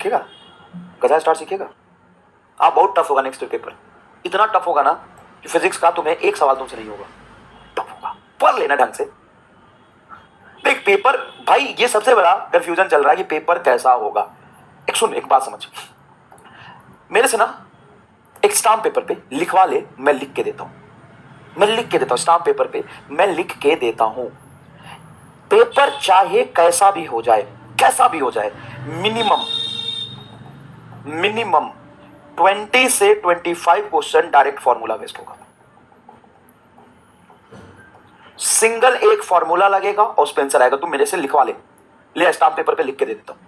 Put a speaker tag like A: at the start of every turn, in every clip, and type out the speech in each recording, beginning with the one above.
A: सीखेगा, गधा स्टार सीखेगा। आप बहुत टफ होगा नेक्स्ट पेपर, इतना टफ होगा ना कि फिजिक्स का तुम्हें एक सवाल तुमसे नहीं होगा, टफ होगा, पढ़ लेना ढंग से। देख पेपर भाई, ये सबसे बड़ा कंफ्यूजन चल रहा है कि पेपर कैसा होगा। एक सुन, एक बात समझ, मेरे से ना एक स्टाम्प पेपर पे लिखवा ले, मैं लिख के देता हूं, मैं लिख के देता हूं स्टाम्प पेपर पे, मैं लिख के देता हूं। पेपर चाहे कैसा भी हो जाए, कैसा भी हो जाए, मिनिमम मिनिमम 20 से 25 क्वेश्चन डायरेक्ट फॉर्मूला बेस्ड होगा। सिंगल एक फॉर्मूला लगेगा और उस पे आंसर आएगा। तुम मेरे से लिखवा ले स्टाम्प पेपर पे लिख के दे देता हूं,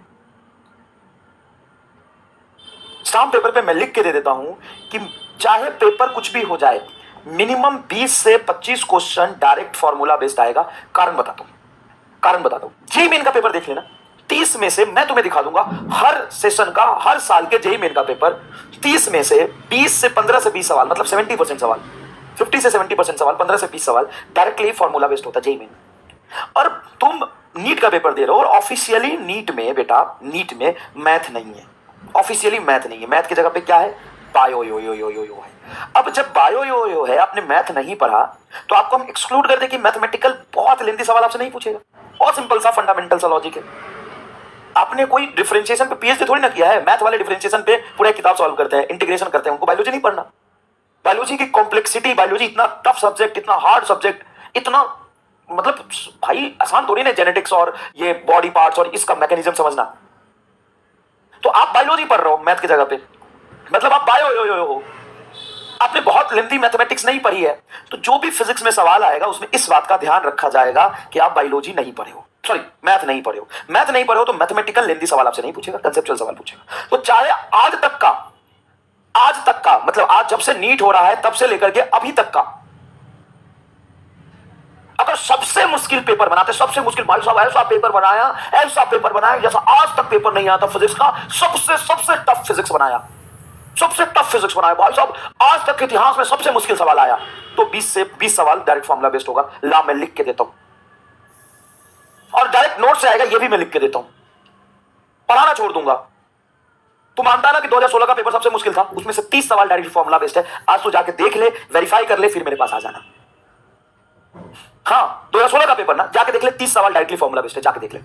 A: स्टाम्प पेपर पे मैं लिख के दे देता हूं कि चाहे पेपर कुछ भी हो जाए, मिनिमम 20 से 25 क्वेश्चन डायरेक्ट फॉर्मूला बेस्ड आएगा। कारण बताता हूं, जेईई मेन का पेपर देख लेना, 30 में से मैं तुम्हें दिखा दूंगा हर सेशन का, हर साल के जेईई मेन का पेपर, 30 में से 20 से 15 से 20 सवाल, मतलब 70% सवाल, 50 से 70% सवाल, 15 से 20 सवाल डायरेक्टली फॉर्मूला बेस्ड होता है जेईई मेन। और तुम नीट का पेपर दे रहे हो, और ऑफिशियली नीट में बेटा, नीट में मैथ नहीं है, ऑफिशियली मैथ नहीं है। मैथ की जगह पे क्या है? बायो यो यो यो यो यो है। अब जब बायो यो यो है, आपने मैथ नहीं पढ़ा, तो आपको हम एक्सक्लूड कर दे कि मैथमेटिकल बहुत लेंथी सवाल आपसे नहीं पूछेगा। और सिंपल सा फंडामेंटल सा लॉजिक है। आपने कोई डिफरेंशिएशन पे पीएचडी थोड़ी ना किया है। मैथ वाले डिफरेंशिएशन पे पूरा किताब सॉल्व करते हैं, इंटीग्रेशन करते हैं, उनको बायोलॉजी नहीं पढ़ना। बायोलॉजी की कॉम्प्लेक्सिटी, बायोलॉजी इतना टफ सब्जेक्ट, इतना हार्ड सब्जेक्ट, इतना मतलब भाई आसान थोड़ी ना जेनेटिक्स और ये बॉडी पार्ट्स और इसका मैकेनिज्म समझना। तो आप बायोलॉजी पढ़ रहे हो मैथ की जगह पे, मतलब आप बायो यो यो हो, आपने बहुत लेंथी मैथमेटिक्स नहीं पढ़ी है। तो जो भी फिजिक्स में सवाल आएगा उसमें इस बात का ध्यान रखा जाएगा कि आप बायोलॉजी नहीं पढ़े हो, सॉरी मैथ नहीं पढ़े हो। मैथ नहीं पढ़े हो तो मैथमेटिकल लेंथी सवाल आपसे नहीं पूछेगा, कंसेप्चुअल सवाल पूछेगा। तो चाहे आज तक का मतलब आज जब से नीट हो रहा है तब से लेकर के अभी तक का, अगर सबसे मुश्किल पेपर बनाते, सबसे मुश्किल, भाई साहब ऐसा पेपर बनाया जैसा आज तक पेपर नहीं आया था फिजिक्स का, सबसे टफ फिजिक्स बनाया, सबसे टफ फिजिक्स बनाया भाई साहब, आज तक के इतिहास में सबसे मुश्किल सवाल आया, तो 20 से 20 सवाल डायरेक्ट फॉर्मूला बेस्ड होगा। ला मैं लिख के देता हूं, और डायरेक्ट नोट से आएगा, ये भी मैं लिख के देता हूं, पढ़ाना छोड़ दूंगा। तू मानता ना कि 2016 का पेपर सबसे मुश्किल था, उसमें से 30 सवाल डायरेक्ट फॉर्मूला बेस्ड है। आज तू जाके देख ले, वेरीफाई कर ले, फिर मेरे पास आ जाना। हाँ 2016 का पेपर ना, जाके देख ले, 30 सवाल डायरेक्टली फॉर्मूला बेस्ड है, जाके देख ले,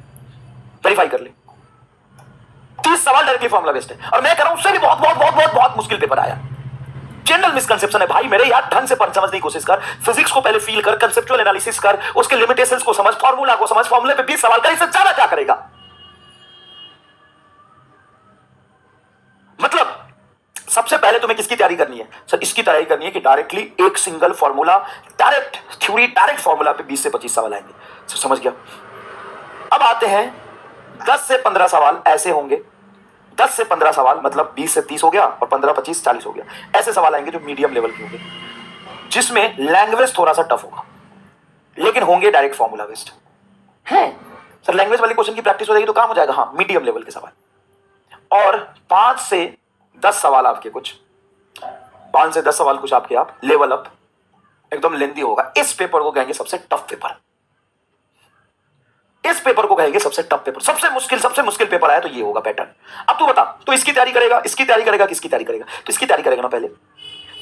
A: वेरीफाई कर ले, 30 सवाल डायरेक्टली फॉर्मूला बेस्ड है। और मैं कह रहा हूं उससे भी बहुत बहुत बहुत बहुत बहुत मुश्किल पेपर आया। जनरल मिसकंसेप्शन है भाई मेरे, यार ढंग से समझने की कोशिश कर, फिजिक्स को पहले फील कर, कंसेप्चुअल एनालिसिस कर, उसके लिमिटेशंस को समझ, फार्मूला को समझ, फार्मूले पे 20 सवाल कर, इससे ज्यादा क्या करेगा? मतलब सबसे पहले तुम्हें किसकी तैयारी करनी है? सर इसकी तैयारी करनी है कि डायरेक्टली एक single formula, direct theory, direct formula पे 20 से 25 सवाल आएंगे। सर समझ गया। अब आते हैं 10 से 15 सवाल ऐसे होंगे, 10 से 15 सवाल मतलब 20 से 30 हो गया, और 15 25 40 हो गया। ऐसे सवाल आएंगे जो मीडियम लेवल के होंगे, जिसमें लैंग्वेज थोड़ा सा टफ होगा, लेकिन होंगे डायरेक्ट फॉर्मूला बेस्ड है। सर लैंग्वेज वाले क्वेश्चन की प्रैक्टिस हो जाएगी तो काम हो जाएगा। हाँ मीडियम लेवल के सवाल, और 5 से 10 सवाल आपके कुछ, 5 से 10 सवाल कुछ आपके आप लेवल अप, एकदम लेंथी होगा। इस पेपर को कहेंगे सबसे टफ पेपर, इस पेपर को कहेंगे सबसे टफ पेपर, सबसे मुश्किल पेपर आया तो ये होगा पैटर्न। अब तू बता, तो इसकी तैयारी करेगा, इसकी तैयारी करेगा, किसकी तैयारी करेगा? तो इसकी तैयारी करेगा ना,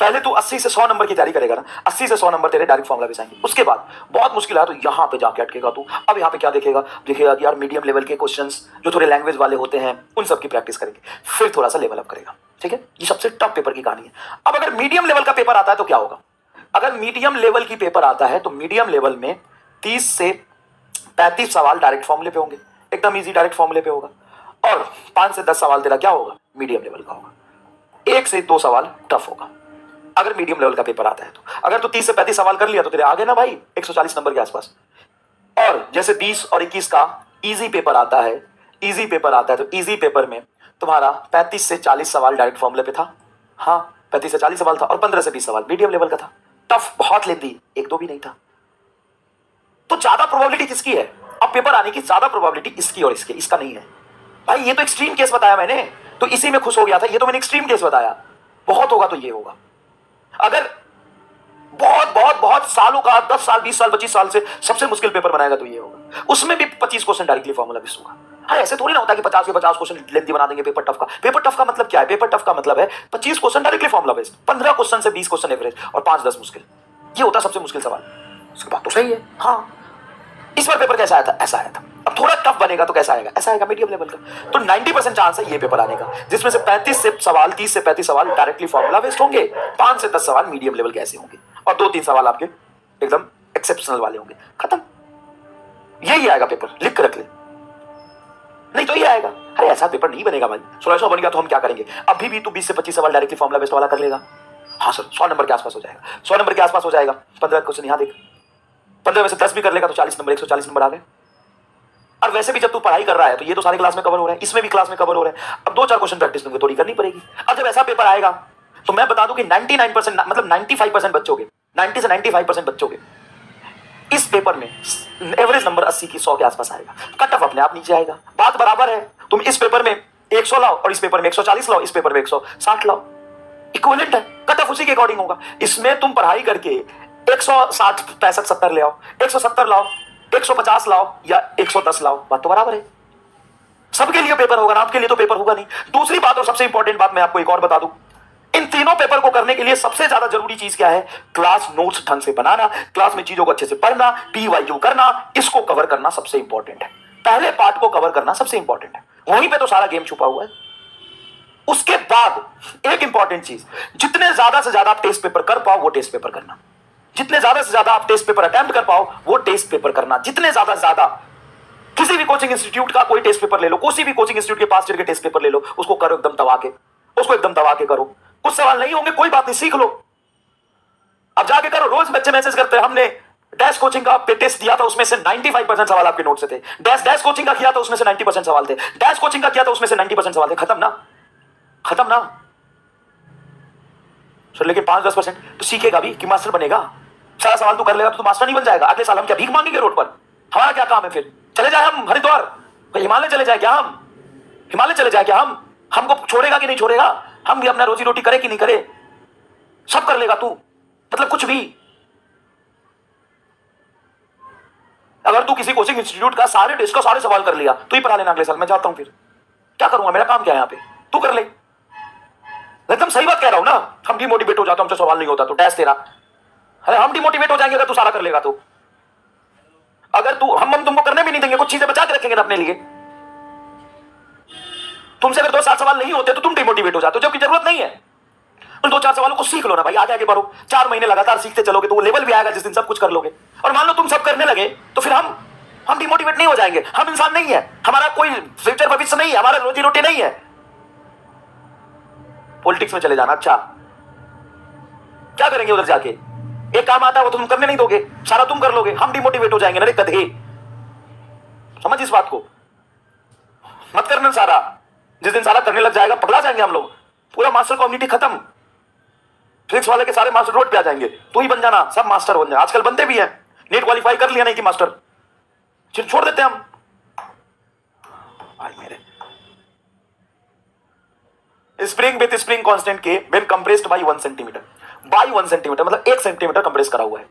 A: पहले तू 80 से 100 नंबर की तैयारी करेगा ना, 80 से 100 नंबर तेरे डायरेक्ट फॉर्मूला बेस आएंगे। उसके बाद बहुत मुश्किल आया तो यहां पे जाके अटकेगा तू। अब यहां पे क्या देखेगा कि यार मीडियम लेवल के क्वेश्चंस जो थोड़े लैंग्वेज वाले होते हैं उन सब की प्रैक्टिस करेंगे, फिर थोड़ा सा लेवल अप करेगा। ठीक है, ये सबसे टफ पेपर की कहानी है। अब अगर मीडियम लेवल का पेपर आता है तो क्या होगा? अगर मीडियम लेवल की पेपर आता है तो मीडियम लेवल में 30 से 35 सवाल डायरेक्ट फॉर्मूले पे होंगे, एकदम इजी डायरेक्ट फॉर्मूले पे होगा। और 5 से 10 सवाल तेरा क्या होगा? मीडियम लेवल का होगा। 1 से 2 सवाल टफ होगा अगर मीडियम लेवल का पेपर आता है तो। अगर तो 30 से 35 सवाल कर लिया तो तेरे आगे ना भाई 140 नंबर के आसपास। और जैसे 20 और 21 का इजी पेपर आता है, इजी पेपर आता है तो इजी पेपर में तुम्हारा 35 से 40 सवाल डायरेक्ट फॉर्मूले पे था। हाँ 35 से 40 सवाल था, और 15 से 20 सवाल मीडियम लेवल का था। टफ बहुत लेंथी, 1-2 भी नहीं था। तो ज्यादा प्रोबेबिलिटी किसकी है अब पेपर आने की? ज्यादा प्रोबेबिलिटी इसकी और इसके, इसका नहीं है भाई। ये तो एक्सट्रीम केस बताया मैंने, तो इसी में खुश हो गया था। ये तो मैंने एक्सट्रीम केस बताया, बहुत होगा तो ये होगा। अगर बहुत बहुत बहुत सालों का, 10 साल 20 साल 25 साल से सबसे मुश्किल पेपर बनाएगा तो ये होगा। उसमें भी 25 क्वेश्चन डायरेक्टली फॉर्मूला बेस्ड होगा। हाँ, ऐसे थोड़ी ना होता है कि 50 के 50 क्वेश्चन लेंथी बना देंगे पेपर टफ का। पेपर टफ का मतलब क्या है? पेपर टफ का मतलब है 25 question directly formula based, 15 question से 20 क्वेश्चन एवरेज और 5-10 मुश्किल। ये होता है सबसे मुश्किल सवाल। उसकी बात तो सही है। हाँ, इस बार पेपर कैसा आया था? ऐसा आया था। अब थोड़ा टफ बनेगा तो कैसा आएगा? ऐसा आएगा, मीडियम लेवल का। तो 90% चांस है ये पेपर आने का, जिसमें से 35 से सवाल 30 से 35 सवाल डायरेक्टली फॉर्मुला बेस्ड होंगे, 5 से 10 सवाल मीडियम लेवल के ऐसे होंगे और 2-3 सवाल आपके एकदम एक्सेप्शनल वाले होंगे। खत्म। यही आएगा पेपर, लिख कर रख ले, नहीं तो ये आएगा। अरे ऐसा पेपर नहीं बनेगा भाई। 1600 बन गया तो हम क्या करेंगे? अभी भी तू 20 से 25 सवाल डायरेक्टली फॉर्मुला बेस्ड वाला कर लेगा। हाँ सर, 100 नंबर के आसपास हो जाएगा। 100 नंबर के आसपास हो जाएगा। 15 क्वेश्चन यहाँ देख, 15 में से 10 भी कर लेगा तो 40 नंबर, 140 नंबर आ गए। और वैसे भी जब तू पढ़ाई कर रहा है तो ये तो सारे क्लास में कवर हो रहा है, इसमें भी क्लास में कवर हो रहा है। अब 2-4 क्वेश्चन प्रैक्टिस तुमको थोड़ी करनी पड़ेगी। अब जब ऐसा पेपर आएगा तो मैं बता दूं कि 99% मतलब 95% बच्चों के, 90 से 95% बच्चों के इस पेपर में एवरेज नंबर 80 की 100 के आसपास आएगा। कट ऑफ अपने आप नीचे आएगा। बात बराबर है। तुम इस पेपर में 100 लाओ और इस पेपर में 140 लाओ, इस पेपर में 160 लाओ, इक्विवेलेंट है। कट ऑफ उसी के अकॉर्डिंग होगा। इसमें तुम पढ़ाई करके 160, 65, 70 ले आओ, 170 लाओ, 150 लाओ या 110 लाओ, बात तो बराबर है। सबके लिए पेपर होगा ना, आपके लिए तो पेपर होगा नहीं। दूसरी बात और सबसे इंपॉर्टेंट बात मैं आपको एक और बता दूं, इन तीनों पेपर को करने के लिए सबसे ज्यादा जरूरी चीज क्या है? क्लास नोट्स ढंग से बनाना, क्लास में चीजों को अच्छे से पढ़ना, पीवाईक्यू करना, इसको कवर करना सबसे इंपॉर्टेंट है। पहले पार्ट को कवर करना सबसे इंपॉर्टेंट है, वहीं पे तो सारा गेम छुपा हुआ है। उसके बाद एक इंपॉर्टेंट चीज, जितने ज्यादा से ज्यादा आप टेस्ट पेपर कर पाओ वो टेस्ट पेपर करना, जितने ज्यादा से ज्यादा आप टेस्ट पेपर अटेम्प्ट कर पाओ वो टेस्ट पेपर करना, जितने ज्यादा किसी भी कोचिंग इंस्टीट्यूट का कोई टेस्ट पेपर ले लो, किसी भी कोचिंग इंस्टीट्यूट के पास के टेस्ट पेपर ले लो, उसको करो एकदम दबा के, उसको एकदम दबा के करो। कुछ सवाल नहीं होंगे, कोई बात नहीं, सीख लो। अब जाके करो। रोज बच्चे मैसेज करते हैं, हमने डैश कोचिंग का टेस्ट दिया था, उसमें से 95% सवाल आपके नोट से थे। डैश डैश कोचिंग का किया था, उसमें से 90% सवाल थे। डैश कोचिंग का किया था, उसमें से 90% सवाल थे। खत्म ना, खत्म ना सर। लेकिन 5-10% तो सीखेगा भी कि मास्टर बनेगा। सारा सवाल तू कर लेगा तो मास्टर नहीं बन जाएगा। अगले साल हम क्या भीख मांगेंगे रोड पर? हमारा क्या काम है फिर? चले जाए हम हरिद्वार, हिमालय चले जाए क्या? हम हिमालय चले जाए क्या? हमको छोड़ेगा कि नहीं छोड़ेगा? हम भी अपना रोजी रोटी करे कि नहीं करे? सब कर लेगा तू, मतलब कुछ भी। अगर तू किसी कोचिंग इंस्टीट्यूट का सारे टेस्ट का सारे सवाल कर लिया तो ही पढ़ा लेना। अगले साल मैं जाता हूं, फिर क्या करूंगा? मेरा काम क्या है यहाँ पे? तू कर ले। एकदम सही बात कह रहा हूं ना। हम डिमोटिवेट हो जाते, हमसे सवाल नहीं होता तो डैश तेरा। अरे हम डिमोटिवेट हो जाएंगे अगर तू सारा कर लेगा तो। अगर तू हम तुमको करने भी नहीं देंगे, कुछ चीजें बचा के रखेंगे ना अपने लिए। तुमसे अगर 2-4 सवाल नहीं होते तो तुम डिमोटिवेट हो जाते हो, जबकि जरूरत नहीं है। उन 2-4 सवालों को सीख लो ना भाई, आगे आगे बढ़ो। 4 महीने लगातार सीखते चलोगे तो वो लेवल भी आएगा जिस दिन सब कुछ कर लोगे। और मान लो तुम सब करने लगे तो फिर हम डिमोटिवेट नहीं हो जाएंगे। हम इंसान नहीं है, हमारा कोई फ्यूचर भविष्य नहीं है, हमारा रोजी रोटी नहीं है। पॉलिटिक्स में चले जाना, अच्छा क्या करेंगे उधर जाके? एक काम आता है वो तुम करने नहीं दोगे, सारा तुम कर लोगे, हम डिमोटिवेट हो जाएंगे। अरे गधे, समझ इस बात को। मत करना सारा। जिस दिन सारा करने लग जाएगा पगला जाएंगे हम लोग, पूरा मास्टर कम्युनिटी खत्म। फिजिक्स वाले के सारे मास्टर रोड पे आ जाएंगे, तू ही बन जाना, सब मास्टर बन जाए। आजकल बनते भी हैं, नीट क्वालिफाई कर लिया नहीं कि मास्टर, फिर छोड़ देते हम। भाई मेरे spring with spring constant k when compressed by 1 centimeter, by 1 centimeter मतलब 1 सेंटीमीटर कंप्रेस करा हुआ है।